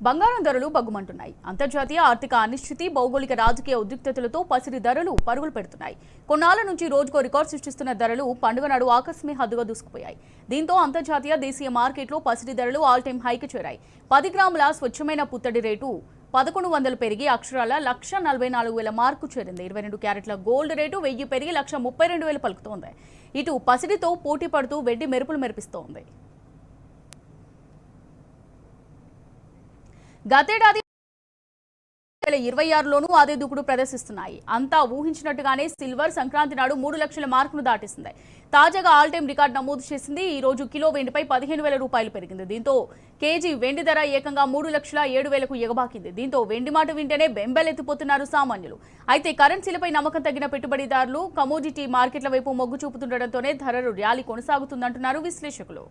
బంగారం ధరలు బగ్గుమంటున్నాయి. అంతర్జాతీయ ఆర్థిక అనిశ్చితి, భౌగోళిక రాజకీయ ఉద్రిక్తతలతో పసిడి ధరలు పరుగులు పెడుతున్నాయి. కొన్నాళ్ల నుంచి రోజుకో రికార్డు సృష్టిస్తున్న ధరలు పండుగ నాడు ఆకస్మిక హద్దుగా దూసుకుపోయాయి. దీంతో అంతర్జాతీయ, దేశీయ మార్కెట్లో పసిడి ధరలు ఆల్ టైమ్ హైకి చేరాయి. 10 గ్రాముల స్వచ్ఛమైన పుత్తడి రేటు 1100 పెరిగి అక్షరాల 1,44,000 మార్కు చేరింది. 22 క్యారెట్ల గోల్డ్ రేటు 1000 పెరిగి 1,32,000 పలుకుతోంది. ఇటు పసిడితో పోటీ పడుతూ వెండి మెరుపులు మెరిపిస్తోంది. గతేడాది 2026లోనూ అదే దూకుడు ప్రదర్శిస్తున్నాయి. అంతా ఊహించినట్టుగానే సిల్వర్ సంక్రాంతి నాడు 3 లక్షల మార్కును దాటేసింది. తాజాగా ఆల్ టైమ్ రికార్డు నమోదు చేసింది. ఈ రోజు కిలో వెండిపై 15,000 రూపాయలు పెరిగింది. దీంతో కేజీ వెండి ధర ఏకంగా 3,07,000కు ఎగబాకింది. దీంతో వెండి మాట వింటేనే బెంబెలెత్తిపోతున్నారు సామాన్యులు. అయితే కరెన్సీలపై నమ్మకం తగ్గిన పెట్టుబడిదారులు కమోడిటీ మార్కెట్ల వైపు మొగ్గు చూపుతుండటంతోనే ధరలు ర్యాలీ కొనసాగుతుందంటున్నారు విశ్లేషకులు.